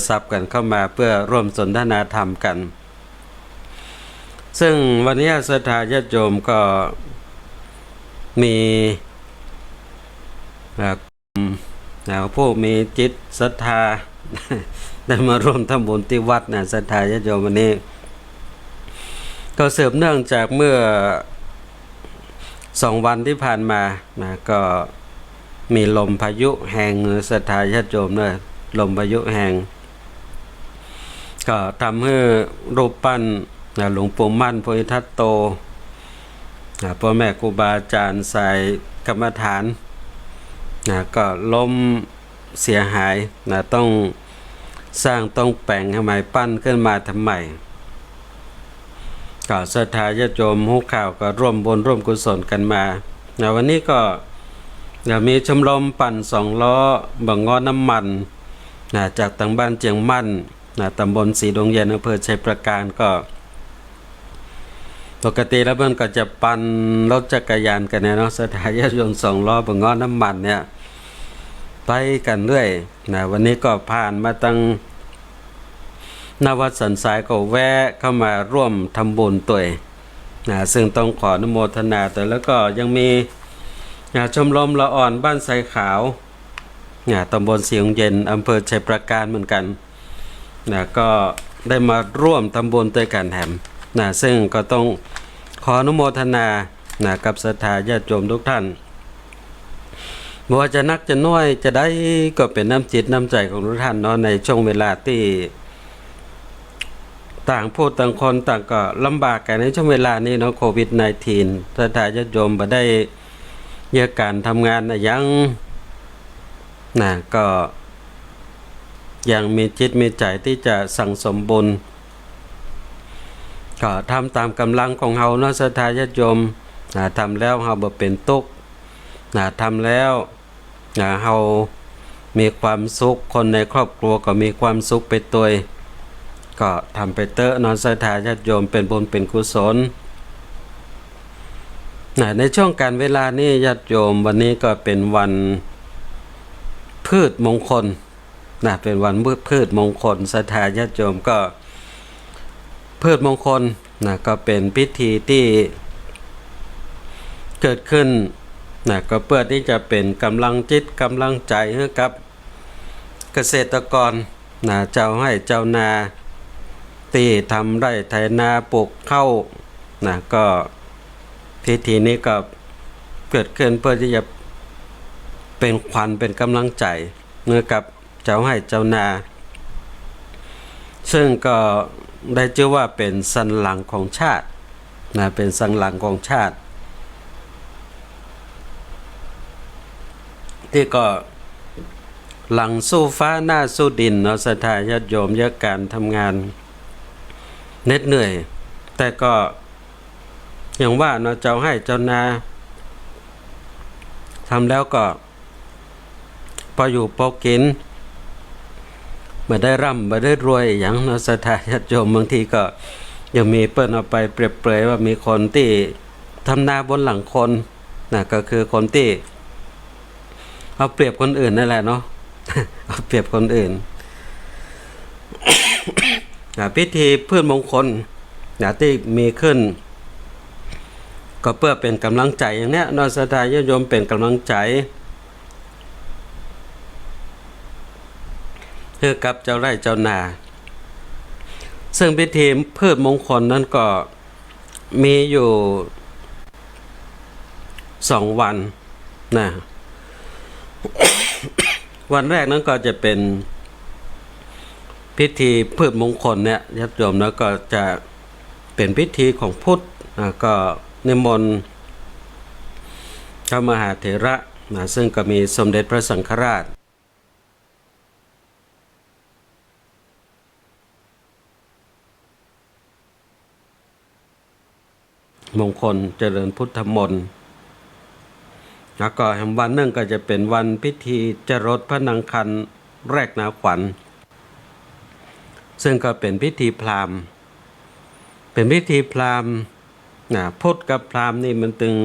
ศัพท์กันเข้ามาเพื่อร่วมสนทนาธรรมกันซึ่งวันนี้ศรัทธาญาติโยมก็มีผู้มีจิตศรัทธาได้มาร่วมทำบุญที่วัดศรัทธาญาติโยมวันนี้ก็สืบเนื่องจากเมื่อ2 วันที่ผ่านมาก็มีลมพายุแห่งศรัทธาญาติโยมลมพายุแห่งก็ทำให้รูปปั้นหลวงปู่มั่นโพธิทัตโตพ่อแม่ครูบาอาจารย์ใส่กรรมฐานก็ล้มเสียหายต้องสร้างต้องแปลงทำไมปั้นขึ้นมาทำไมก็ศรัทธาญาติโยมฮู้ข่าวก็ร่วมบุญร่วมกุศลกันมาวันนี้ก็มีชมรมปั่น2 ล้อบังงอน้ำมันจากทางบ้านเจียงมั่นตำบลสีดงเย็นอำเภอชัยประการก็ปกติแล้วมันก็จะปั่นรถจักรยานกันเนาะศรัทธาญาติโยม2 ล้อบังงอน้ำมันเนี่ยไปกันเรื่อยวันนี้ก็ผ่านมาตั้งนวัดสันสายก็แวะเข้ามาร่วมทำบุญตัวซึ่งต้องขออนุโมทนาแต่แล้วก็ยังมีชมรมละอ่อนบ้านไซขาวตำบลสีดงเย็นอำเภอชัยประการเหมือนกันก็ได้มาร่วมทำบุญด้วยกันแถมซึ่งก็ต้องขออนุโมทนากับศรัทธาญาติโยมทุกท่านบ่ว่าจะนักจะน้อยจะได้ก็เป็นน้ำจิตน้ำใจของทุกท่านเนาะในช่วงเวลาที่ต่างผู้ต่างคนต่างก็ลำบากกันในช่วงเวลานี้เนาะโควิด -19 ศรัทธาญาติโยมบ่ได้เยอะการทำงานยังก็ยังมีจิตมีใจที่จะสั่งสมบุญก็ทำตามกำลังของเฮาเนาะศรัทธาญาติโยมทำแล้วเฮาบ่เป็นทุกข์ทำแล้วเฮามีความสุขคนในครอบครัวก็มีความสุขไปตัวก็ทำไปเตอะเนาะศรัทธาญาติโยมเป็นบุญเป็นกุศลในช่วงการเวลานี้ญาติโยมวันนี้ก็เป็นวันพืชมงคลเป็นวันพืชมงคลศรัทธาญาติโยมก็พืชมงคลก็เป็นพิธีที่เกิดขึ้นก็เพื่อที่จะเป็นกำลังจิตกำลังใจให้กับเกษตรกรเจ้าให้เจ้านาที่ทำไร่ไถนาปลูกข้าวก็พิธีนี้ก็เกิดขึ้นเพื่อที่จะเป็นขวัญเป็นกำลังใจเมื่อกับเจ้าให้เจ้านาซึ่งก็ได้ชื่อว่าเป็นสัญลักษณ์ของชาติเป็นสัญลักษณ์ของชาติที่ก็หลังสู้ฟ้าหน้าสู้ดินเนาะศรัทธาญาติโยมเยอะการทำงานเหน็ดเหนื่อยแต่ก็อย่างว่าเนาะเจ้าให้เจ้านาทำแล้วก็พออยู่พอกินไม่ได้ร่ำไม่ได้รวยอย่างเนาะศรัทธาญาติโยมบางทีก็ยังมีเปิ้นเอาไปเปรียบเปรยว่ามีคนที่ทำนาบนหลังคนก็คือคนที่เอาเปรียบคนอื่นนั่นแหละเนาะ เอาเปรียบคนอื่น พิธีพืชมงคลที่มีขึ้นก็เพื่อเป็นกำลังใจอย่างเนี้ยเนาะศรัทธาญาติโยมเป็นกำลังใจเพื่อกับเจ้าไร่เจ้านาซึ่งพิธีพืชมงคลนั้นก็มีอยู่2 วันวันแรกนั้นก็จะเป็นพิธีพืชมงคลเนี่ยญาติโยมแล้วก็จะเป็นพิธีของพุทธก็นิมนต์พระมหาเถระซึ่งก็มีสมเด็จพระสังฆราชมงคลเจริญพุทธมนต์แล้วก็วันนึงก็จะเป็นวันพิธีจรดพระนางคันแรกนาขวัญซึ่งก็เป็นพิธีพราหมณ์เป็นพิธีพราหมณ์พุทธกับพราหมณ์นี่มันตึง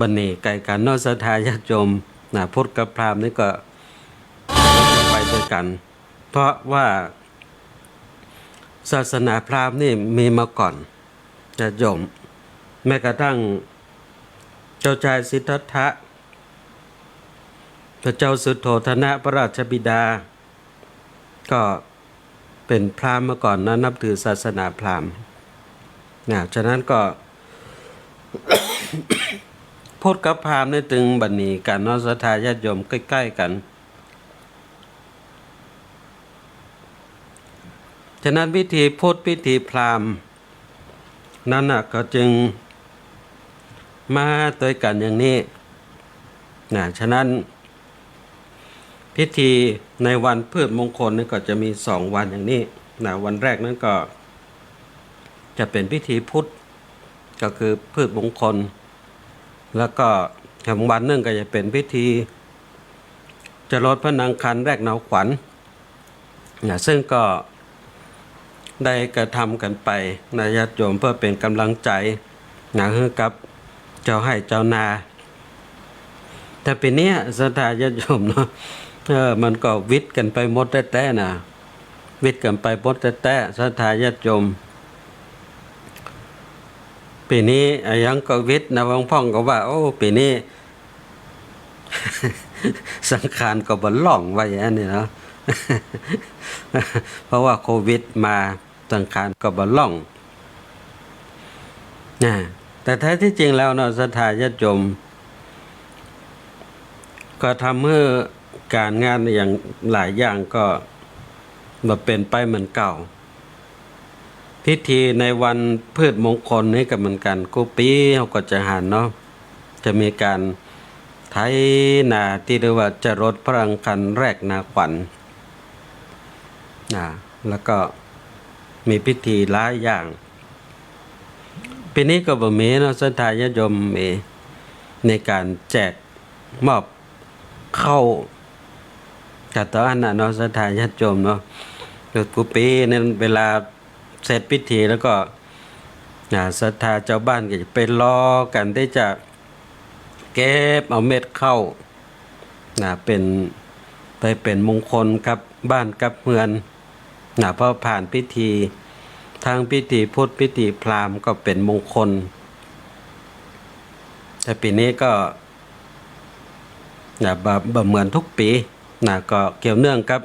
บันนี่ไก่กันเนาะศรัทธาญาติโยมพุทธกับพราหมณ์นี่ก็ไปด้วยกัน เพราะว่าศาสนาพราหมณ์นี่มีมาก่อนจะโยมแม้กระทั่งเจ้าชายสิทธัตถะพระเจ้าสุโธทนะพระราชบิดาก็เป็นพราหมณ์มาก่อนนะนับถือศาสนาพราหมณ์ฉะนั้นก็ พุทธกับพราหมณ์นี่ถึงบัดนี้กันเนาะศรัทธาญาติโยมใกล้ๆกันฉะนั้นพิธีพุทธพิธีพราหมณ์นั้นก็จึงมาตัวกันอย่างนี้ฉะนั้นพิธีในวันพืชมงคลนี่ก็จะมี2 วันอย่างนี้วันแรกนั้นก็จะเป็นพิธีพุทธก็คือพืชมงคลแล้วก็วันหนึ่งก็จะเป็นพิธีจรดพระนางคันแรกนาวขวัญซึ่งก็ได้กระทำกันไปญาติโยมเพื่อเป็นกำลังใจให้กับเจ้าให้เจ้านาแต่ปีนี้ศรัทธาญาติโยมเนาะมันก็วิทย์กันไปหมดแต่นะวิทย์กันไปหมดแต่ศรัทธาญาติโยมปีนี้ยังก็วิทย์นะบางพ่องก็ว่าโอ้ปีนี้ สังขารก็บ่ล่องไว้อันนี้เนาะ เพราะว่าโควิดมาสังขารก็บ่ล่องแต่แท้ที่จริงแล้วเนาะศรัทธาญาติโยมก็ทำให้การงานอย่างหลายอย่างก็มาเป็นไปเหมือนเก่าพิธีในวันพืชมงคลนี้ก็เหมือนกันกูปีเขาก็จะหันเนาะจะมีการไถนาที่เรียกว่าจรดพระอังคารแรกนาขวัญแล้วก็มีพิธีหลายอย่างปีนี้ก็บ่มีเนาะศรัทธาญาติโยมมีในการแจกมอบเข้าจัดต่ออันน่ะเนาะศรัทธาญาติโยมเนาะกูปีนั้นเวลาเสร็จพิธีแล้วก็ศรัทธาเจ้าบ้านก็จะไปรอกันที่จะเก็บเอาเม็ดเข้าเป็นมงคลกับบ้านกับเมืองเพราะผ่านพิธีทางพิธีพุทธพิธีพราหมณ์ก็เป็นมงคลแต่ปีนี้ก็บ่เหมือนทุกปีก็เกี่ยวเนื่องกับ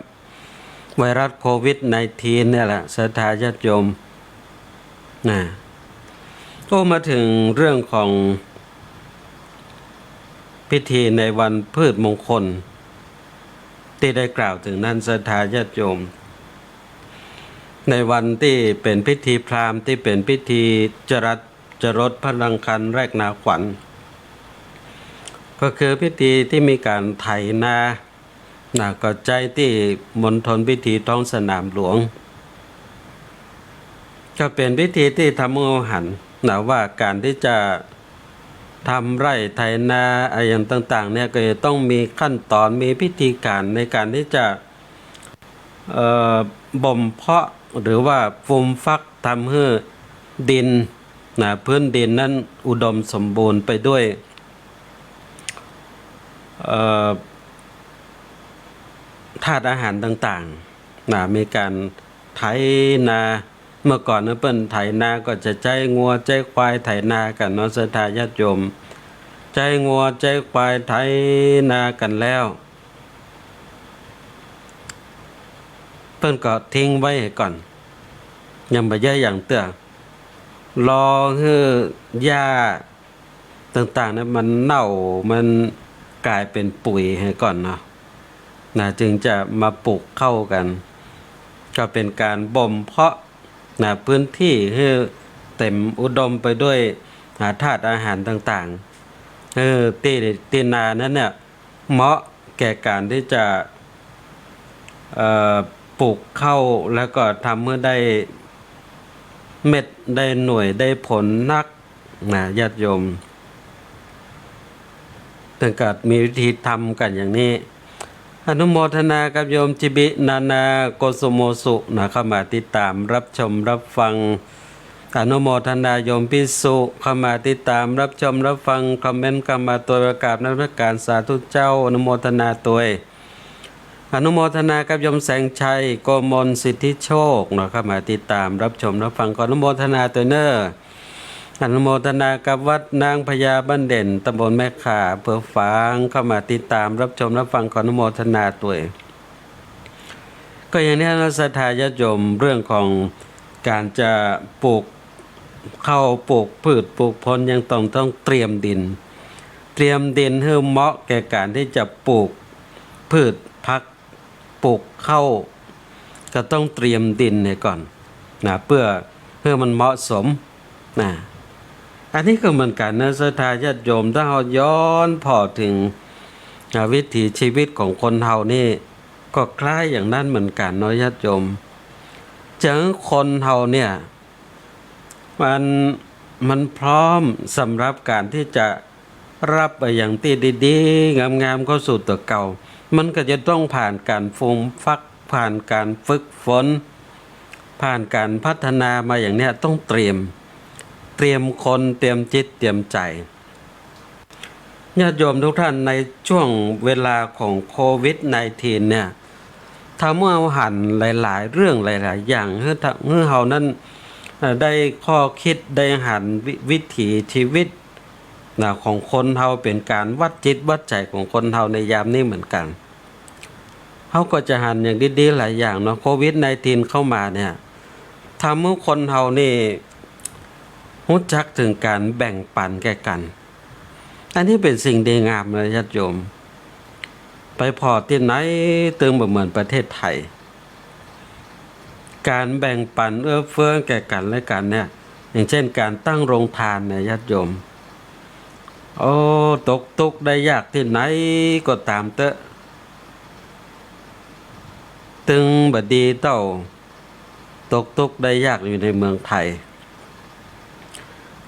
ไวรัสโควิด-19 เนี่ยแหละศรัทธาญาติโยมก็มาถึงเรื่องของพิธีในวันพืชมงคลที่ได้กล่าวถึงนั้นศรัทธาญาติโยมในวันที่เป็นพิธีพราหมณ์ที่เป็นพิธีจรดพระอังคารแรกนาขวัญก็คือพิธีที่มีการไถนาก็ใจที่มณฑลพิธีท้องสนามหลวงก็เป็นพิธีที่ทำเอาหันว่าการที่จะทำไร่ไถนาอะไรอย่างต่างๆเนี่ยก็จะต้องมีขั้นตอนมีพิธีการในการที่จะบ่มเพาะหรือว่าฟูมฟักทำให้ดินพื้นดินนั้นอุดมสมบูรณ์ไปด้วยธาตุอาหารต่างๆมีการไถนาเมื่อก่อนเปิ้นไถนาก็จะใจงัวใจควายไถนากันเนาะศรัทธาญาติโยมใจงัวใจควายไถนากันแล้วเปิ้นก็ทิ้งไว้ก่อนยังบ่เยอะอย่างเตื้อรอให้หญ้าต่างๆนั้นมันเน่ามันกลายเป็นปุ๋ยให้ก่อนเนาะจึงจะมาปลูกเข้ากันก็เป็นการบ่มเพาะพื้นที่ให้เต็มอุดมไปด้วยธาตุอาหารต่างๆที่นานั้นเนี่ยเหมาะแก่การที่จะปลูกเข้าแล้วก็ทำเมื่อได้เม็ดได้หน่วยได้ผลนักญาติโยมถึงกับมีวิธีทำกันอย่างนี้อนุโมทนากับโยมจิบินานาโกสโมสุเข้ามาติดตามรับชมรับฟังอนุโมทนาโยมพิสุเข้ามาติดตามรับชมรับฟังคอมเมนต์เข้ามาตัวประกาศนักการสาธุเจ้าอนุโมทนาตัว อนุโมทนากับยมแสงชัยโกมลสิทธิโชคเนาะเข้ามาติดตามรับชมรับฟังขออนุโมทนาตัวเนอร์อนุโมทนากับวัดนางพญาบ้านเด่นตำบลแม่ข่าอำเภอฝางเข้ามาติดตามรับชมรับฟังขออนุโมทนาตัวก็อย่างนี้นะศรัทธาญาติโยมเรื่องของการจะปลูกเข้าปลูกพืชปลูกผลยังต้องเตรียมดินให้เหมาะแก่การที่จะปลูกพืชพักปลูกเข้าก็ต้องเตรียมดินเนี่ยก่อนนะเพื่อมันเหมาะสมนะอันนี้ก็เหมือนกันนะศรัทธาญาติโยมถ้าเราย้อนพอถึงวิถีชีวิตของคนเฮานี่ก็คล้ายอย่างนั้นเหมือนกันเนาะญาติโยมจังคนเฮาเนี่ยมันพร้อมสำหรับการที่จะรับไปอย่างที่ดีๆงามๆเข้าสู่ตัวเก่ามันก็จะต้องผ่านการฟูมฟักผ่านการฝึกฝนผ่านการพัฒนามาอย่างเนี้ยต้องเตรียมคนเตรียมจิตเตรียมใจญาติโยมทุกท่านในช่วงเวลาของโควิด -19 เนี่ยถ้าเมื่อหันหลายๆเรื่องหลายๆอย่างเมื่อเฮานั้นได้ข้อคิดได้หันวิถีชีวิตของคนเฮาเป็นการวัดจิตวัดใจของคนเฮาในยามนี้เหมือนกันเขาก็จะหันอย่างดีๆหลายอย่างเนาะโควิด -19 เข้ามาเนี่ยทำให้คนเฮานี่รู้จักถึงการแบ่งปันแก่กันอันนี้เป็นสิ่งดีงามเลยญาติโยมไปพอที่ไหนตึงเหมือนประเทศไทยการแบ่งปันเอื้อเฟื้อแก่กันและกันเนี่ยอย่างเช่นการตั้งโรงทานเนี่ยญาติโยมโอ้ตกทุกข์ได้ยากที่ไหนก็ตามเตอะตึงบดีเต้าตกทุกข์ได้ยากอยู่ในเมืองไทย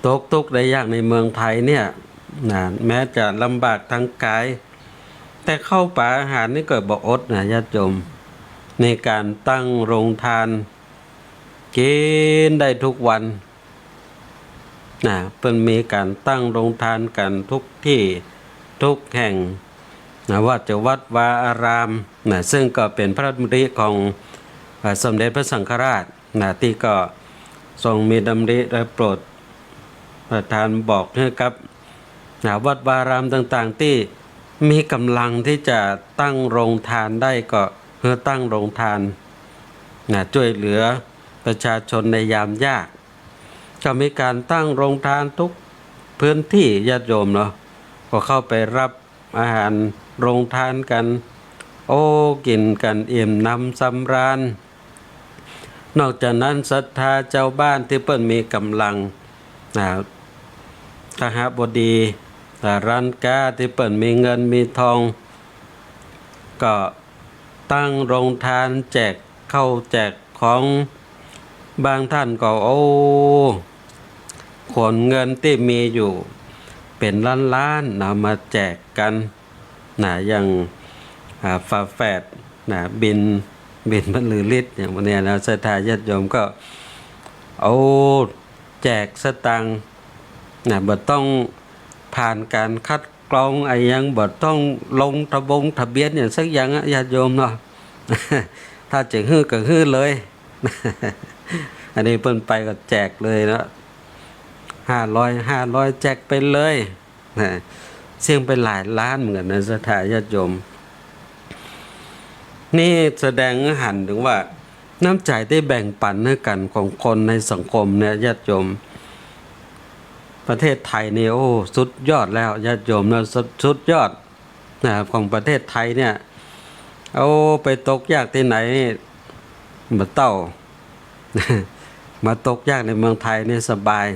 ตกทุกข์ได้ยากในเมืองไทยเนี่ยนะแม้จะลำบากทางกายแต่เข้าป่าอาหารนี่ก็บ่อดนะญาติโยมในการตั้งโรงทานกินได้ทุกวันนะเป็นมีการตั้งโรงทานกันทุกที่ทุกแห่งนะว่าจะวัดวาอารามนะซึ่งก็เป็นพระดำริของสมเด็จพระสังฆราชนะที่ก็ทรงมีดำริได้โปรดประทานบอกให้กับวัดวาอารามต่างๆที่มีกำลังที่จะตั้งโรงทานได้ก็เพื่อตั้งโรงทานช่วยเหลือประชาชนในยามยากก็มีการตั้งโรงทานทุกพื้นที่ญาติโยมเนาะก็เข้าไปรับอาหารโรงทานกันโอ้กินกันอิ่มน้ำสำราญนอกจากนั้นศรัทธาเจ้าบ้านที่เปิ้นมีกำลังคหบดีร้านค้าที่เปิ้นมีเงินมีทองก็ตั้งโรงทานแจกเข้าแจกของบางท่านก็โอ้ขนเงินที่มีอยู่เป็นล้านๆนำมาแจกกันอย่างฝาแฝดบินบรรลือฤทธิ์อย่างวันนี้นะศรัทธาญาติโยมก็เอาแจกสตังค์บ่ต้องผ่านการคัดกรองอะไรยังบ่ต้องลงทะเบียนอย่างสักอย่างญาติโยมเนาะ ถ้าจะฮื้อก็ฮื้อเลย อันนี้เพิ่นไปก็แจกเลยนะ500แจกไปเลยเสี่ยงไปหลายล้านเหมือนกันนะศรัทธาญาติโยมนี่แสดงให้หันถึงว่าน้ำใจได้แบ่งปันให้กันของคนในสังคมเนี่ยญาติโยมประเทศไทยนี่โอ้สุดยอดแล้วญาติโยมนะสุดยอดของประเทศไทยเนี่ยเอาไปตกยากที่ไหนมาเต้า มาตกยากในเมืองไทยนี่สบาย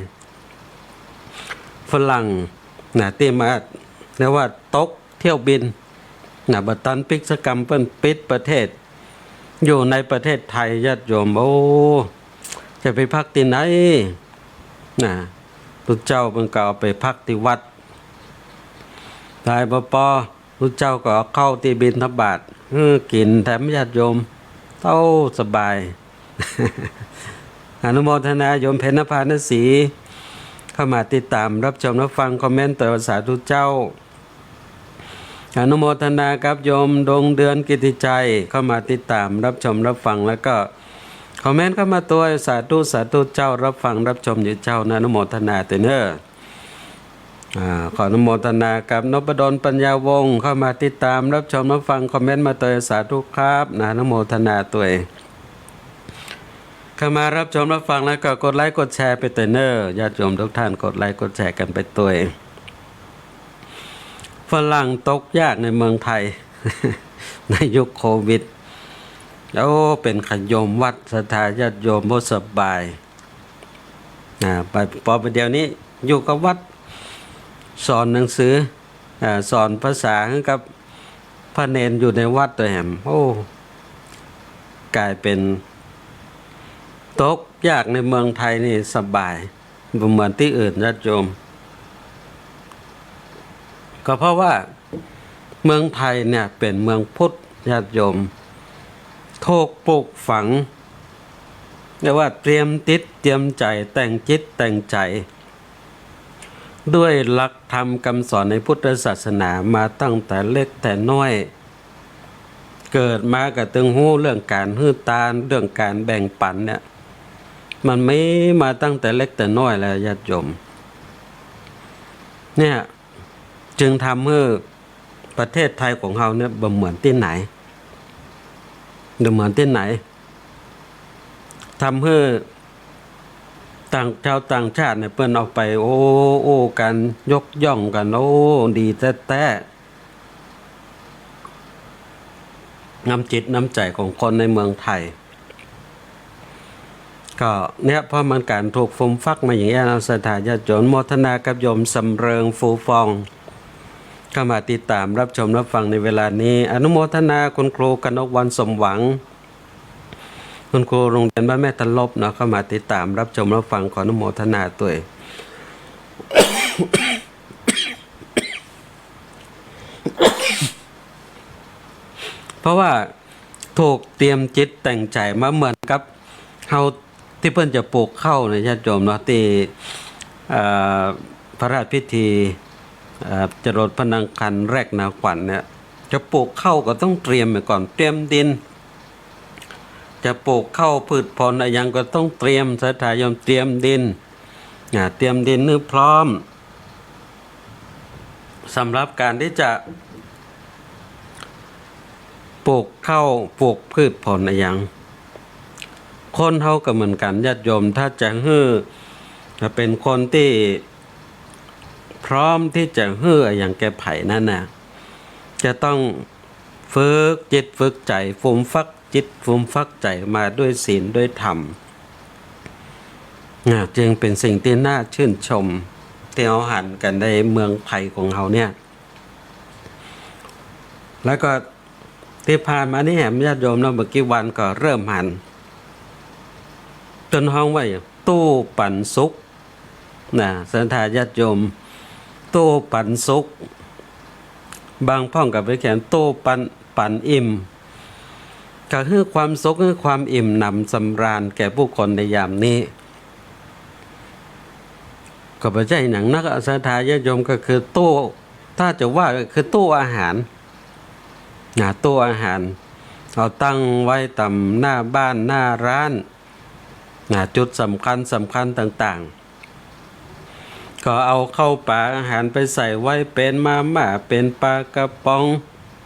ฝรั่งที่มาเรียกว่าตกเที่ยวบินบัดตันปิกสกรรมเปิ้นปิดประเทศอยู่ในประเทศไทยญาติโยมโอ้จะไปพักที่ไหนพระเจ้าเพิ่นก็เอาไปพักที่วัดตายบ่พอพระเจ้าก็เข้าที่บิณฑบาตกินแถมญาติโยมเต้าสบาย อนุโมทนาโยมเพ็ญนภานศรีเข้ามาติดตามรับชมรับฟังคอมเมนต์ต่อสาธุเจ้า อนุโมทนากับโยมดวงเดือนกิติใจเข้ามาติดตามรับชมรับฟังแล้วก็คอมเมนต์เข้ามาตัวสาธุสาธุเจ้ารับฟังรับชมอยู่เจ้านะอนุโมทนาเตเนอร์ขออนุโมทนากับนพดลปัญญาวงศ์เข้ามาติดตามรับชมรับฟังคอมเมนต์มาตัวสาธุครับนะอนุโมทนาตัวเข้ามารับชมรับฟังแล้วก็กดไลค์กดแชร์ไปเตเนอร์ญาติโยมทุกท่านกดไลค์กดแชร์กันไปตัวฝรั่งตกยากในเมืองไทย ในยุคโควิดแล้วเป็นขยมวัดศรัทธาญาติโยมบ่สบายไปพอไปเดี๋ยวนี้อยู่กับวัดสอนหนังสือสอนภาษาให้กับพระเนนอยู่ในวัดตัวแหมโอ้กลายเป็นตกยากในเมืองไทยนี่สบายเหมือนที่อื่นญาติโยมก็เพราะว่าเมืองไทยเนี่ยเป็นเมืองพุทธญาติโยมโทกปลูกฝังเรียกว่าเตรียมจิตเตรียมใจแต่งจิตแต่งใจด้วยหลักธรรมคำสอนในพุทธศาสนามาตั้งแต่เล็กแต่น้อยเกิดมากับตึงหู้เรื่องการฮื้อตาลเรื่องการแบ่งปันเนี่ยมันไม่มาตั้งแต่เล็กแต่น้อยแล้วญาติโยมเนี่ยจึงทำให้ประเทศไทยของเราเนี่ยบ่เหมือนที่ไหนเหมือนที่ไหนทำให้ชาวต่างชาติเนี่ยเปิ้นเอาไปโอ้กันยกย่องกันโอ้ดีแต่น้ำจิตน้ำใจของคนในเมืองไทยก็เนี่ยเพราะมันการถูกฟุ่มฟักมาอย่างนี้นะสถาญาติโยมโมทนากับโยมสำเริงฟูฟองเข้ามาติดตามรับชมรับฟังในเวลานี้อนุโมทนาคุณครูกนกวรรณสมหวังคุณครูโรงเรียนบ้านแม่ตะลบเนาะเข้ามาติดตามรับชมรับฟังขออนุโมทนาตัว เพราะว่าถูกเตรียมจิตแต่งใจมาเหมือนกับเฮาที่เพิ่นจะปลูกข้าวในญาติโยมเนาะที่พระราชพิธีจรดพระนางคันแรกนาขวัญเนี่ยจะปลูกข้าวก็ต้องเตรียมไปก่อนเตรียมดินจะปลูกข้าวพืชผลอะไรยังก็ต้องเตรียมศรัทธาโยมเตรียมดินเตรียมดินนึกพร้อมสำหรับการที่จะปลูกข้าวปลูกพืชผลอะไรยังคนเฮาก็เหมือนกันญาติโยมถ้าจะจะเป็นคนที่พร้อมที่จะอย่างแก่ไผ่นั่นน่ะจะต้องฝึกจิตฝึกใจฟูมฟักจิตฟูมฟักใจมาด้วยศีลด้วยธรรมจึงเป็นสิ่งที่น่าชื่นชมที่เราหันกันในเมืองไทยของเราเนี่ยแล้วก็ที่ผ่านมานี่แหมญาติโยมเนาะเมื่อกี้วันก็เริ่มหันต้นห้องไว้ตู้ปันสุขสันทาญาติโยมตู้ปันสุขบางพ่องกับไปเขียนตู้ปันอิ่มก็คือความสุขคือความอิ่มหนำสำราญแก่ผู้คนในยามนี้ก็ไม่ใช่หนังนักสันทาญาติโยมก็คือตู้ถ้าจะว่าก็คือตู้อาหารตู้อาหารเอาตั้งไว้ตามหน้าบ้านหน้าร้านจุดสำคัญต่างๆก็เอาเข้าปากอาหารไปใส่ไว้เป็นมาม่าเป็นปลากระป๋อง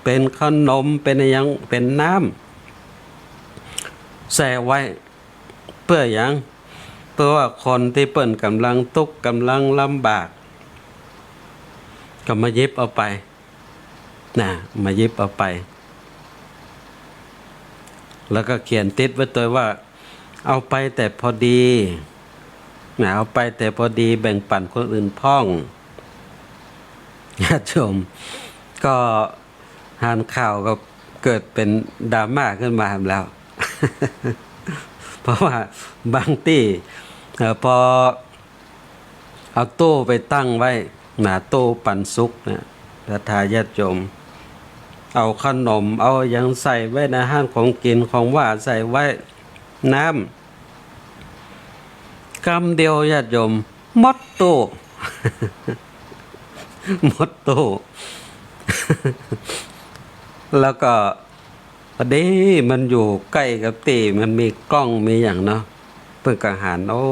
เป็นขนมเป็นอย่างเป็นน้ำใส่ไว้เพื่ออย่างเพื่อว่าคนที่เปิ่นกำลังทุกข์กำลังลำบากก็มาหยิบเอาไปมาหยิบเอาไปแล้วก็เขียนติดไว้ตัวว่าเอาไปแต่พอดีเอาไปแต่พอดีแบ่งปันคนอื่นพ้องญาติโยมก็อ่านข่าวก็เกิดเป็นดราม่าขึ้นมาแล้ว เพราะว่าบางที่พอเอาตู้ไปตั้งไว้ตู้ปันสุกศรัทธาญาติโยมเอาขนมเอาอย่างใส่ไว้ในอาหารของกินของว่าใส่ไว้น้ำกำเดียวญาติโยมหมดตู้ หมดตู้ แล้วก็พอดีมันอยู่ใกล้กับตีมันมีกล้องมีอย่างเนาะเพื่อนก็หันโอ้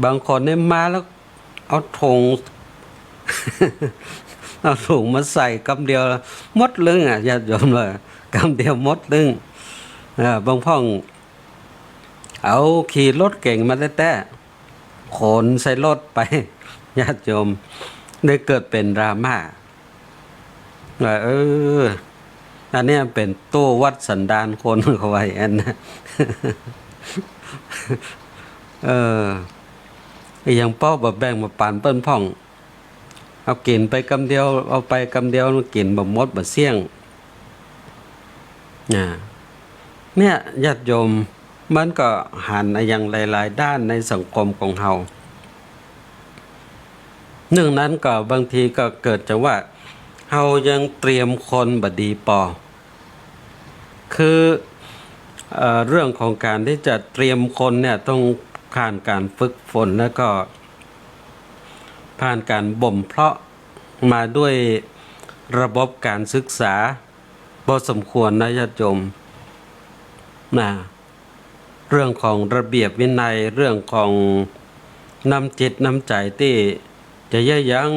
บางคนเนี่ยมาแล้วเอาถุง เอาถุงมาใส่กำเดียวมดลึงอ่ะญาติโยมเลยกำเดียวมดลึงบางพ่องเอาขี่รถเก่งมาแต่ขนใส่รถไป ญาติโยมได้เกิดเป็นดราม่าว่าอันนี้เป็นตู้วัดสันดานคนเขาไว้อันนะ อย่างป้อแบบแบ่งมาปานเปิ้นพ่องเอากินไปกำเดียวเอาไปกำเดียวกินแบบมดแบบเสี่ยงเนี่ยญาติโยมมันก็หันอย่างหลายๆด้านในสังคมของเฮาหนึ่งนั้นก็บางทีก็เกิดจากว่าเฮายังเตรียมคนบดีปอคือเรื่องของการที่จะเตรียมคนเนี่ยต้องผ่านการฝึกฝนแล้วก็ผ่านการบ่มเพาะมาด้วยระบบการศึกษาพอสมควรนะญาติโยมเรื่องของระเบียบวินัยเรื่องของน้ำจิตน้ำใจที่จะยั้ง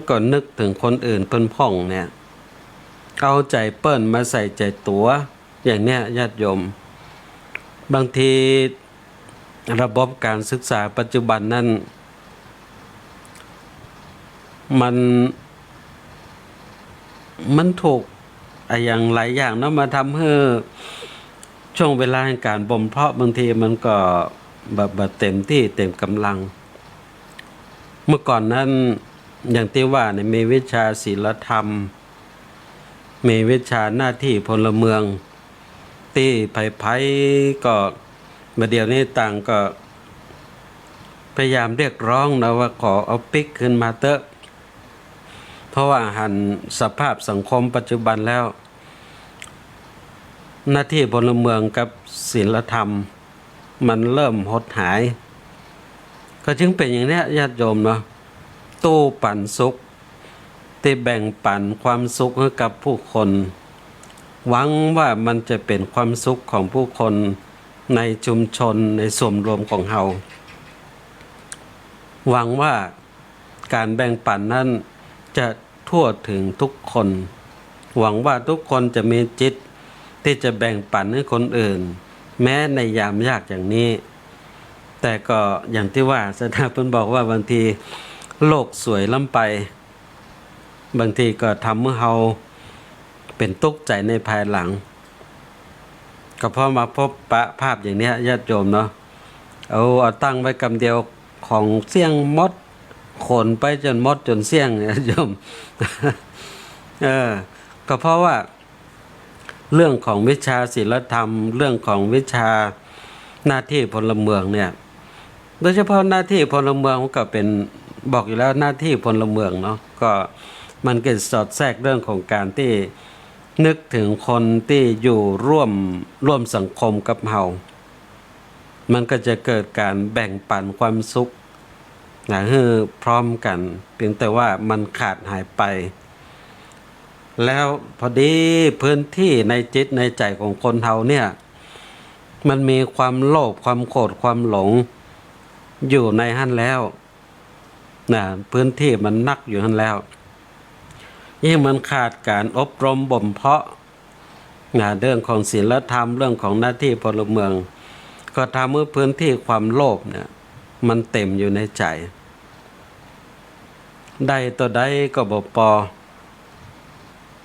ก่อนนึกถึงคนอื่นเพิ่นพ่องเนี่ยเอาใจเปิ้นมาใส่ใจตัวอย่างเนี้ยญาติโยมบางทีระบบการศึกษาปัจจุบันนั้นมันถูกอย่างหลายอย่างเนาะมาทำให้ช่วงเวลาแห่งการบ่มเพาะบางทีมันก็แบบเต็มที่เต็มกำลังเมื่อก่อนนั้นอย่างที่ว่าเนี่ยมีวิชาศีลธรรมมีวิชาหน้าที่พลเมืองที่ไผ่ก็มาเดี๋ยวนี้ต่างก็พยายามเรียกร้องนะว่าขอเอาปิกขึ้นมาเตอะเพราะว่าหันสภาพสังคมปัจจุบันแล้วหน้าที่พลเมืองกับศีลธรรมมันเริ่มหดหายก็จึงเป็นอย่างนี้ญาติโยมเนาะตู้ปันสุขที่แบ่งปันความสุขให้กับผู้คนหวังว่ามันจะเป็นความสุขของผู้คนในชุมชนในส่วนรวมของเฮาหวังว่าการแบ่งปันนั้นจะทั่วถึงทุกคนหวังว่าทุกคนจะมีจิตที่จะแบ่งปันให้คนอื่นแม้ในยามยากอย่างนี้แต่ก็อย่างที่ว่าสถาเพิ่นบอกว่าบางทีโลกสวยล้ำไปบางทีก็ทำให้เฮาเป็นทุกข์ใจในภายหลังก็เพราะมาพบปะภาพอย่างนี้ญาติโยมเนาะเอาตั้งไว้กำเดียวของเสี่ยงมดขนไปจนมดจนเสี่ยงญาติโยม ก็เพราะว่าเรื่องของวิชาศีลธรรมเรื่องของวิชาหน้าที่พลเมืองเนี่ยโดยเฉพาะหน้าที่พลเมืองก็เป็นบอกอยู่แล้วหน้าที่พลเมืองเนาะก็มันก็สอดแทรกเรื่องของการที่นึกถึงคนที่อยู่ร่วมสังคมกับเฮามันก็จะเกิดการแบ่งปันความสุขให้พร้อมกันเพียงแต่ว่ามันขาดหายไปแล้วพอดีพื้นที่ในจิตในใจของคนเฮาเนี่ยมันมีความโลภความโกรธความหลงอยู่ในหั่นแล้วพื้นที่มันนักอยู่หั่นแล้วยิ่งมันขาดการอบรมบ่มเพาะเรื่องของศีลธรรมเรื่องของหน้าที่พลเมืองก็ทำให้พื้นที่ความโลภเนี่ยมันเต็มอยู่ในใจได้ตัวใดก็บ่พอ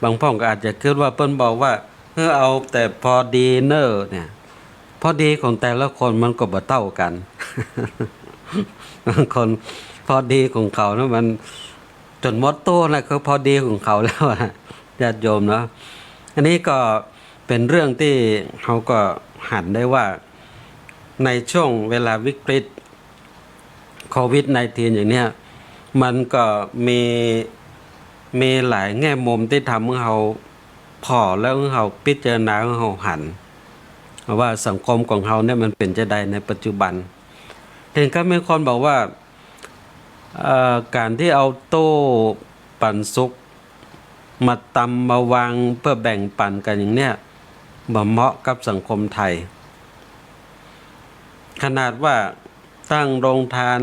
บางพ่องก็อาจจะคิดว่าเปิ้นบอกว่าเอาแต่พอดีเนอเนี่ยพอดีของแต่ละคนมันก็บ่เท่ากัน บางคนพอดีของเขานะมันจนมดโต้นะคือพอดีของเขาแล้วญาติโยมเนาะอันนี้ก็เป็นเรื่องที่เขาก็หันได้ว่าในช่วงเวลาวิกฤตโควิด-19 อย่างเนี้ยมันก็มีหลายแง่มุมที่ทำให้เราพอแล้วเราพิจารณาเราหันว่าสังคมของเราเนี่ยมันเป็นจะใดในปัจจุบันเห็นก็มีคนบอกว่าการที่เอาโต้ปันสุข มาตำมาวางเพื่อแบ่งปันกันอย่างเนี้ยบ่เหมาะกับสังคมไทยขนาดว่าตั้งโรงทาน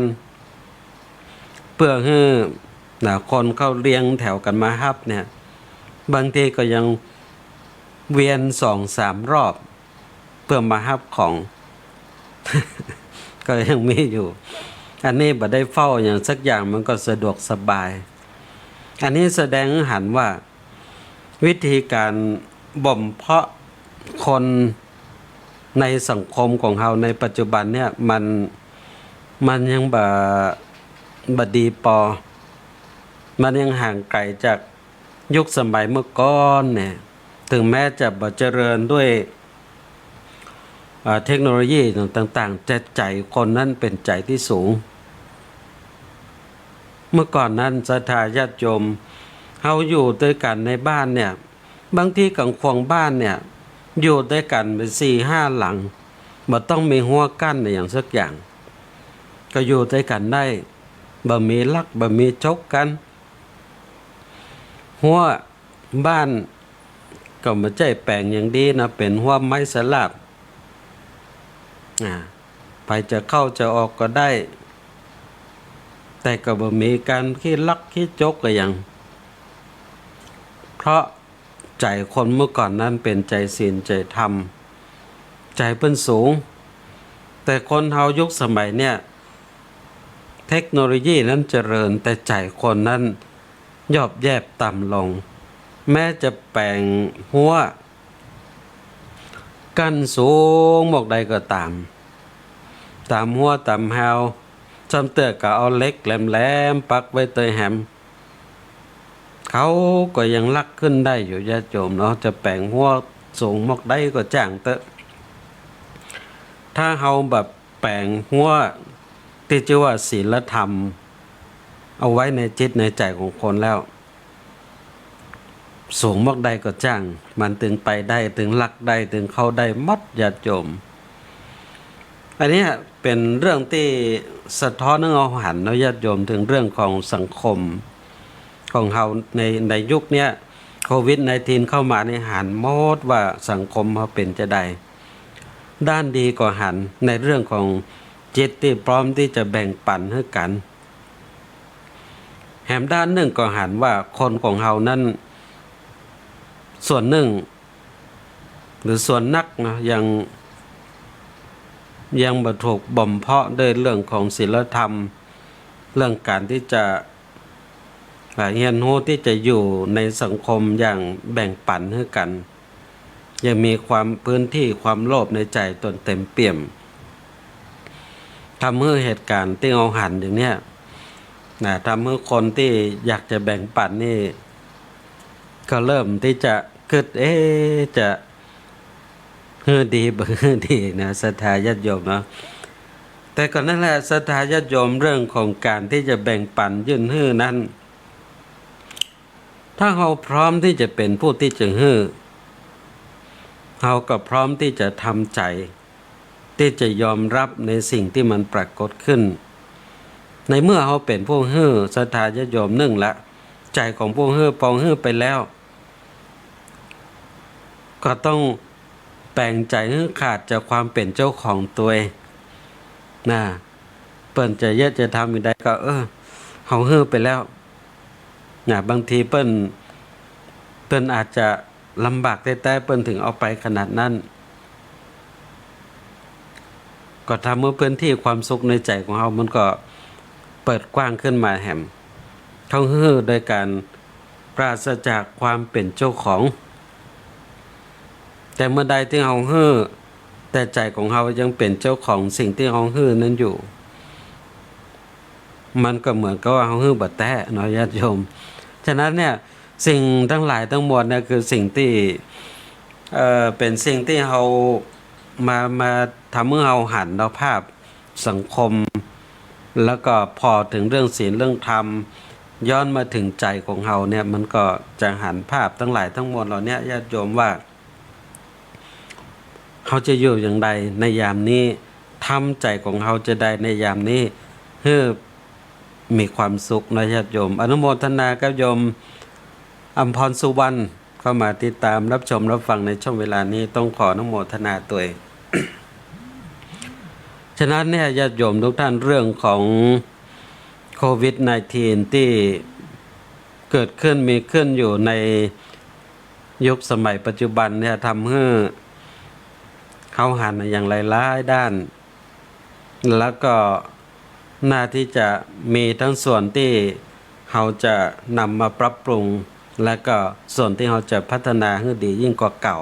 เพื่อให้คนเข้าเรียงแถวกันมาฮับเนี่ยบางทีก็ยังเวียน2-3 รอบเพื่อมาฮับของ ก็ยังมีอยู่อันนี้บ่ได้เฝ้าอย่างสักอย่างมันก็สะดวกสบายอันนี้แสดงให้เห็นว่าวิธีการบ่มเพาะคนในสังคมของเราในปัจจุบันเนี่ยมันยังบ่ดีปอมันยังห่างไกลจากยุคสมัยเมื่อก่อนเนี่ยถึงแม้จะบ่เจริญด้วยเทคโนโลยีต่างๆแต่ใจคนนั้นเป็นใจที่สูงเมื่อก่อนนั้นศรัทธาญาติโยมเฮาอยู่ด้วยกันในบ้านเนี่ยบางทีกังควงบ้านเนี่ยอยู่ด้วยกันเป็น4-5 หลังบ่ต้องมีหัวกั้นอย่างสักอย่างก็อยู่ด้วยกันได้บ่มีลักบ่มีชกกันหัวบ้านก็ไม่ใช่แปลงอย่างดีนะเป็นหัวไม้สลับไปจะเข้าจะออกก็ได้แต่ก็บ่มีการขี้ลักขี้จกก็อย่างเพราะใจคนเมื่อก่อนนั้นเป็นใจศีลใจธรรมใจเป็นสูงแต่คนเฮายุคสมัยเนี่ยเทคโนโลยีนั้นเจริญแต่ใจคนนั้นยอบแยบต่ำลงแม้จะแปลงหัวกันสูงหมกใดก็ตามหัวตามแฮวจำเตือก็เอาเล็กแหลมๆปักไว้เตยแหมเขาก็ยังลักขึ้นได้อยู่ญาติโยมเนาะจะแปลงหัวสูงหมกใดก็จ้างเตอะถ้าเฮาแบบแปลงหัวที่ชื่อว่าศีลธรรมเอาไว้ในจิตในใจของคนแล้วสูงมากใดก็จ้างมันถึงไปได้ถึงลักได้ถึงเข้าได้มัดญาติโยมอันนี้เป็นเรื่องที่สะท้อนให้เราหันเนาะญาติโยมถึงเรื่องของสังคมของเราในยุคนี้โควิด-19 เข้ามาในหันหมดว่าสังคมเราเป็นจะได้ด้านดีก็หันในเรื่องของจิตที่พร้อมที่จะแบ่งปันให้กันแถมด้านหนึ่งก็หันว่าคนของเรานั้นส่วนหนึ่งหรือส่วนนักนะยังบ่ถูกบ่มเพาะด้วยเรื่องของศีลธรรมเรื่องการที่จะเรียนรู้ที่จะอยู่ในสังคมอย่างแบ่งปันให้กันยังมีความพื้นที่ความโลภในใจตนเต็มเปี่ยมทำให้เหตุการณ์ที่เอาหันอย่างเนี้ยทำให้คนที่อยากจะแบ่งปันนี่ก็เริ่มที่จะคิดจะดีบ่ดีนะศรัทธาญาติโยมเนาะแต่ก่อนนั้นแหละศรัทธาญาติโยมเรื่องของการที่จะแบ่งปันยื่นฮื้อนั้นถ้าเราพร้อมที่จะเป็นผู้ที่จะฮื้อเราก็พร้อมที่จะทำใจที่จะยอมรับในสิ่งที่มันปรากฏขึ้นในเมื่อเราเป็นผู้ฮื้อศรัทธาญาติโยมนึ่งละใจของผู้ฮื้อปองฮื้อไปแล้วก็ต้องแปลงใจให้ขาดจากความเป็นเจ้าของตัวเองเปิ้นจะเยอะจะทำอยู่ใดก็เขาฮื้อไปแล้วบางทีเปิ้นอาจจะลำบากแต่เปิ้นถึงเอาไปขนาดนั้นก็ทำให้พื้นที่ความสุขในใจของเรามันก็เปิดกว้างขึ้นมาแหมเขาฮื้อโดยการปราศจากความเป็นเจ้าของแต่เมื่อใดที่เราฮื้อแต่ใจของเรายังเป็นเจ้าของสิ่งที่เราฮื้อนั้นอยู่มันก็เหมือนกับว่าเราฮื้อบ่แตะเนาะญาติโยมฉะนั้นเนี่ยสิ่งทั้งหลายทั้งมวลเนี่ยคือสิ่งที่เป็นสิ่งที่เรามาทำให้เราหันเราภาพสังคมแล้วก็พอถึงเรื่องศีลเรื่องธรรมย้อนมาถึงใจของเราเนี่ยมันก็จะหันภาพทั้งหลายทั้งมวลเหล่านี้ญาติโยมว่าเขาจะอยู่อย่างไรในยามนี้ทำใจของเขาจะได้ในยามนี้ให้มีความสุขนะญาติโยมอนุโมทนากับโยม อัมพรสุวรรณเข้ามาติดตามรับชมรับฟังในช่วงเวลานี้ต้องขออนุโมทนาตัวเอง ฉะนั้นเนี่ยญาติโยมทุกท่านเรื่องของโควิด -19 ที่เกิดขึ้นมีขึ้นอยู่ในยุคสมัยปัจจุบันเนี่ยทำให้เขาหันอย่างหลายๆด้าน แล้วก็น่าที่จะมีทั้งส่วนที่เขาจะนำมาปรับปรุง และก็ส่วนที่เขาจะพัฒนาให้ดียิ่งกว่าเก่า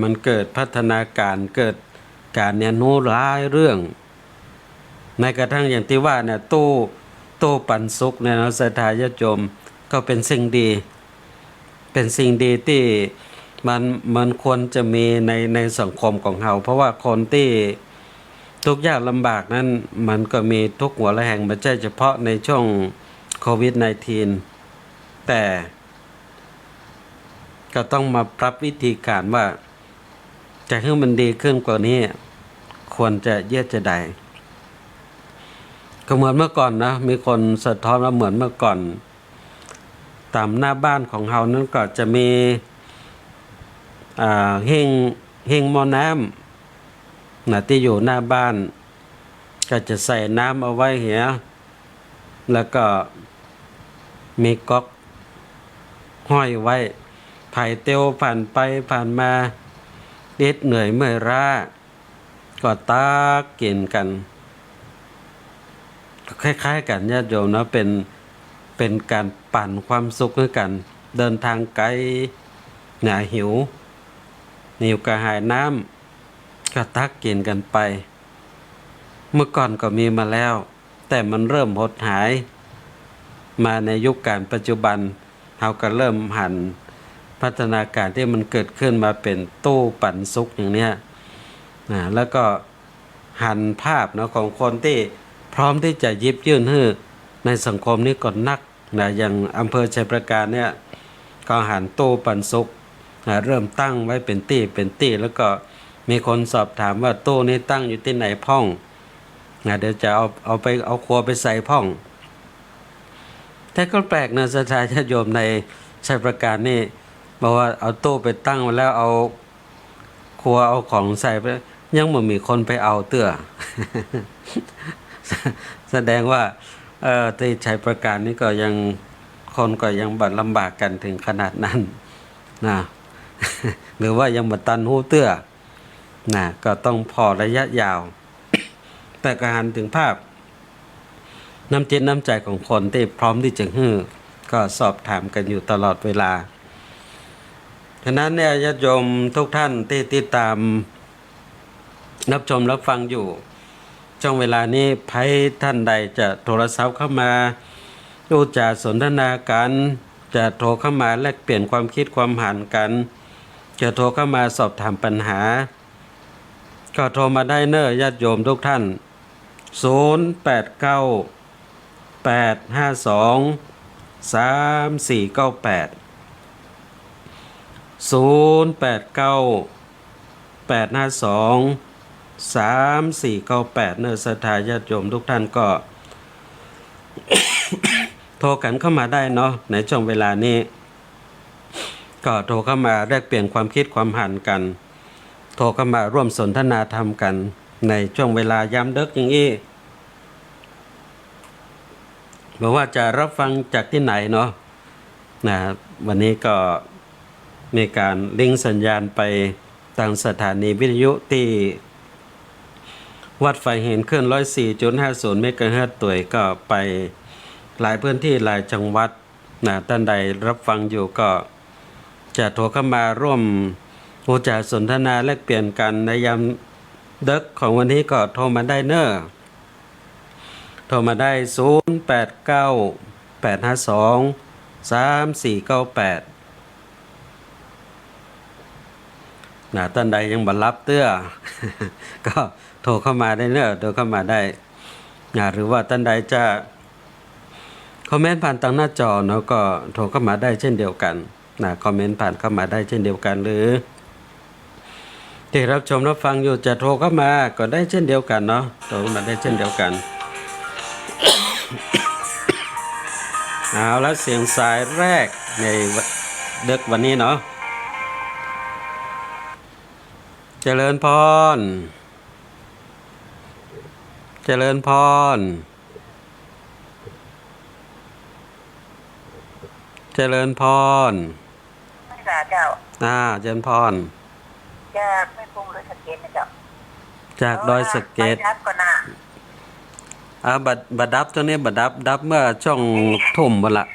มันเกิดพัฒนาการเกิดการเรียนรู้หลายเรื่องในกระทั่งอย่างที่ว่าเนี่ยตู้ปันสุขเนี่ยนะศรัทธาญาติโยมก็เป็นสิ่งดีเป็นสิ่งดีที่มันควรจะมีในสังคมของเราเพราะว่าคนที่ทุกข์ยากลำบากนั้นมันก็มีทุกหัวระแหงไม่ใช่เฉพาะในช่วงโควิด -19 แต่ก็ต้องมาปรับวิธีการว่าจะให้มันดีขึ้นกว่านี้ควรจะเยืดจะใดก็เหมือนเมื่อก่อนนะมีคนสะท้อนว่าเหมือนเมื่อก่อนตามหน้าบ้านของเรานั้นก็จะมีเฮงหม้อน้ำที่อยู่หน้าบ้านก็จะใส่น้ำเอาไว้เหียแล้วก็มีก๊อกห้อยไว้ไผ่เตียวผ่านไปผ่านมาเด็ดเหนื่อยเมื่อยล้าก็ตักกินกันคล้ายๆกันญาติโยมนะเป็นการปั่นความสุขด้วยกันเดินทางไกลหนาหิวกระหายน้ำก็ตักกินกันไปเมื่อก่อนก็มีมาแล้วแต่มันเริ่มหดหายมาในยุคการปัจจุบันเราก็เริ่มหันพัฒนาการที่มันเกิดขึ้นมาเป็นตู้ปันสุขอย่างเนี้ยแล้วก็หันภาพเนาะของคนที่พร้อมที่จะยิบยื่นให้ในสังคมนี้ก่อนนักอย่างอำเภอชัยประการเนี่ยก็หันตู้ปันสุขเริ่มตั้งไว้เป็นตี้แล้วก็มีคนสอบถามว่าตู้นี้ตั้งอยู่ที่ไหนพ่องเดี๋ยวจะเอาครัวไปใส่พ่องแต่ก็แปลกนะศรัทธาญาติโยมในชัยประการนี่บอกว่าเอาตู้ไปตั้งไว้แล้วเอาครัวเอาของใส่ไปยังไม่มีคนไปเอาเตื้อ แสดงว่าที่ชัยประการนี่ก็ยังคนก็ยังบัดลำบากกันถึงขนาดนั้นนะ หรือว่ายังบัดตันหูเตื้อนะก็ต้องพอระยะยาว แต่การหันถึงภาพน้ำจิตน้ำใจของคนที่พร้อมที่จะฮื้อก็สอบถามกันอยู่ตลอดเวลาฉะนั้นเนี่ยญาติโยมทุกท่านที่ติดตามรับชมรับฟังอยู่ช่วงเวลานี้ใครท่านใดจะโทรศัพท์เข้ามาพูดจาสนทนากันจะโทรเข้ามาแลกเปลี่ยนความคิดความเห็นกันจะโทรเข้ามาสอบถามปัญหาก็โทรมาได้เนอะญาติโยมทุกท่าน0898523498 0898523498เนอะศรัทธาญาติโยมทุกท่านก็ โทรกันเข้ามาได้เนาะในช่วงเวลานี้ก็โทรเข้ามาแลกเปลี่ยนความคิดความเห็นกันโทรเข้ามาร่วมสนทนาธรรมกันในช่วงเวลายามดึกอย่างนี้บอกว่าจะรับฟังจากที่ไหนเนาะวันนี้ก็มีการลิงก์สัญญาณไปทางสถานีวิทยุที่วัดไฟเห็นขึ้น 104.50 เมกะเฮิรตซ์ตัวก็ไปหลายพื้นที่หลายจังหวัดท่านใดรับฟังอยู่ก็จะโทรเข้ามาร่วมพูดจาสนทนาแลกเปลี่ยนกันในยามดึกของวันนี้ก็โทรมาได้เนอะโทรมาได้0898523498ท่านใดยังบัรับเตื้อ ก็โทรเข้ามาได้เนอะโทรเข้ามาได้หรือว่าท่านใดจะคอมเมนต์ผ่านทางหน้าจอเนาะก็โทรเข้ามาได้เช่นเดียวกันคอมเมนต์ผ่านเข้ามาได้เช่นเดียวกันหรือที่รับชมรับฟังอยู่จะโทรเข้ามาก็ได้เช่นเดียวกันเนาะโทรมาได้เช่นเดียวกัน เอาแล้วเสียงสายแรกในดึกวันนี้เนาะเจริญพรเจริญพรเจริญพรไม่ด่าเจ้าเจริญพรจากไม่ปรุงเลยสเก็ตนะเจ้าจากดอยสะเก็ดไปรับก่อนนะบัดดับตัวนี้บัดดับเมื่อช่วงทุ่มบ่ละ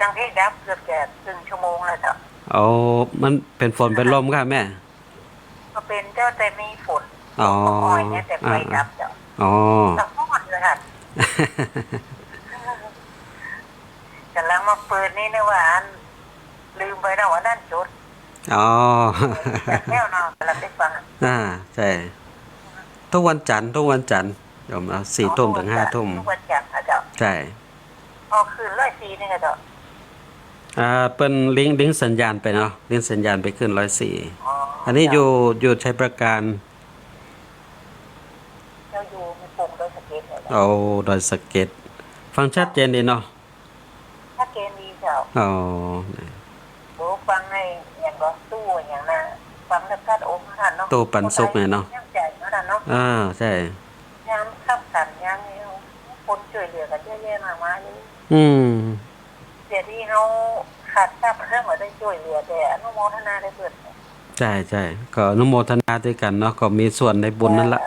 จังที่ดับเกือบจะครึ่งชั่วโมงแล้วเจ้าเอามันเป็นฝนเป็นลมค่ะแม่ก็เป็นเจ้าแต่มีฝนอ๋อเนี่ยแต่ไฟดับเจ้าอ๋อสักหมดเลยค่ะกำลังมาเปิดนี่นะว่าลืมไปแล้วว่านั่นจุดอ๋อแค่นอนกำลังได้ฟังใช่ทุกวันจันทร์ยอมเอา4 ทุ่มถึง5 ทุ่มทุกวันจันทร์เจ้าใช่คืน104นี่เจ้าเป็นลิงก์สัญญาณไปเนาะลิงก์สัญญาณไปขึ้น104อันนี้อยู่ใช้ประการเราอยู่มีปุ่มโดยสเก็ตเลยเอาโดยสเก็ตฟังชัดเจนดีเนาะชัดเจนดีเจ้าฟังให้อย่างก็ตู้อย่างน่ะฟังแล้วก็โอ้ท่านเนาะตู้ปันสุกเนี่ยเนาะใช่ยามขับกันยามนี้คนช่วยเหลือกันเยอะแยะมากมายเลยเดี๋ยวที่เขาขาดทราบเรื่องว่าได้ช่วยเหลือแต่อนุโมทนาได้เปิดใช่ก็อนุโมทนาด้วยกันเนาะก็มีส่วนในบุญนั่นละ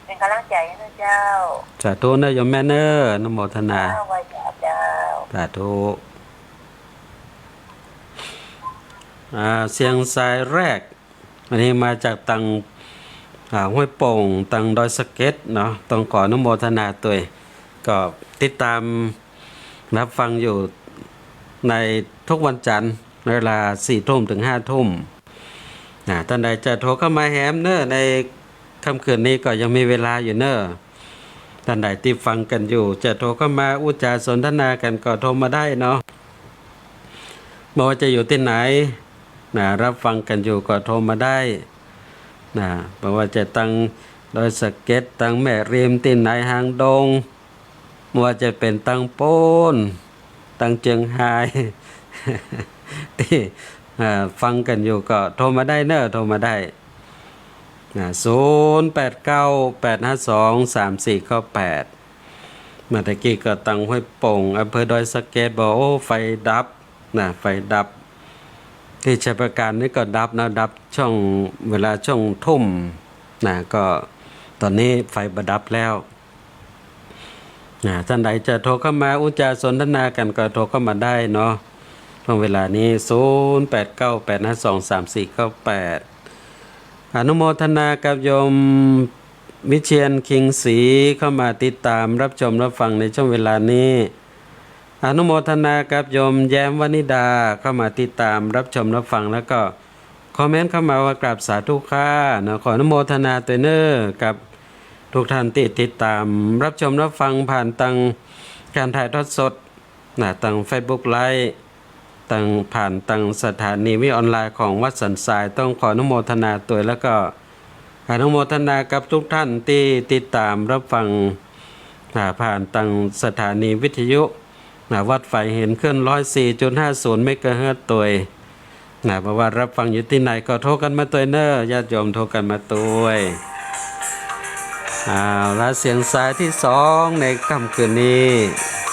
เป็นกำลังใจนะเจ้าสาธุนะโยมแม่เนออนุโมทนาไว้เจ้าสาธุเสียงสายแรกอันนี้มาจากตังห้วยโป่งตังดอยสะเก็ดเนาะต้องขออนุโมทนาตัวก็ติดตามรับฟังอยู่ในทุกวันจันทร์ในเวลา4 ทุ่มถึง5 ทุ่มท่านใดจะโทรเข้ามาแฮมเนอร์ในค่ำคืนนี้ก็ยังมีเวลาอยู่เนอร์ท่านใดที่ฟังกันอยู่จะโทรเข้ามาอุจาสนทนากันก็โทรมาได้เนาะไม่ว่าจะอยู่ที่ไหนรับฟังกันอยู่ก็โทรมาได้เพราะว่าจะตั้งโดยสเก็ตตั้งแม่ริมที่ไหนหางดงไม่ว่าจะเป็นตั้งโป้นตั้งเจียงไฮ้ที่ฟังกันอยู่ก็โทรมาได้เนอะโทรมาได้0898523498เมื่อตะกี้ก็ตั้งห้วยโป่งอำเภอดอยสะเก็ดบอกโอ้ไฟดับไฟดับที่ชัยประการนี่ก็ดับช่องเวลาช่วงทุ่มก็ตอนนี้ไฟประดับแล้วท่านใดจะโทรเข้ามาอุจาสนทนากันก็โทรเข้ามาได้เนาะช่วงเวลานี้0898523498อนุโมทนากับโยมวิเชียรคิงศรีเข้ามาติดตามรับชมรับฟังในช่วงเวลานี้อนุโมทนากับโยมแย้มวนิดาเข้ามาติดตามรับชมรับฟังแล้วก็คอมเมนต์เข้ามาว่ากราบสาธุค่ะขออนุโมทนาตัวเนอร์กับทุกท่านที่ติดตามรับชมรับฟังผ่านทางการถ่ายทอดสดทาง Facebook Live ผ่านทางสถานีวิออนไลน์ของวัดสันทรายต้องขออนุโมทนาตัวแล้วก็อนุโมทนากับทุกท่านที่ติดตามรับฟังผ่านทางสถานีวิทยุวัดไฟเห็นขึ้น 104.50 เมกะเฮิรตซ์ตัวเพราะว่ารับฟังอยู่ที่ไหนก็โทรกันมาตัวเนอญาติโยมโทรกันมาตัวแล้วเสียงสายที่2ในค่ำคืนนี้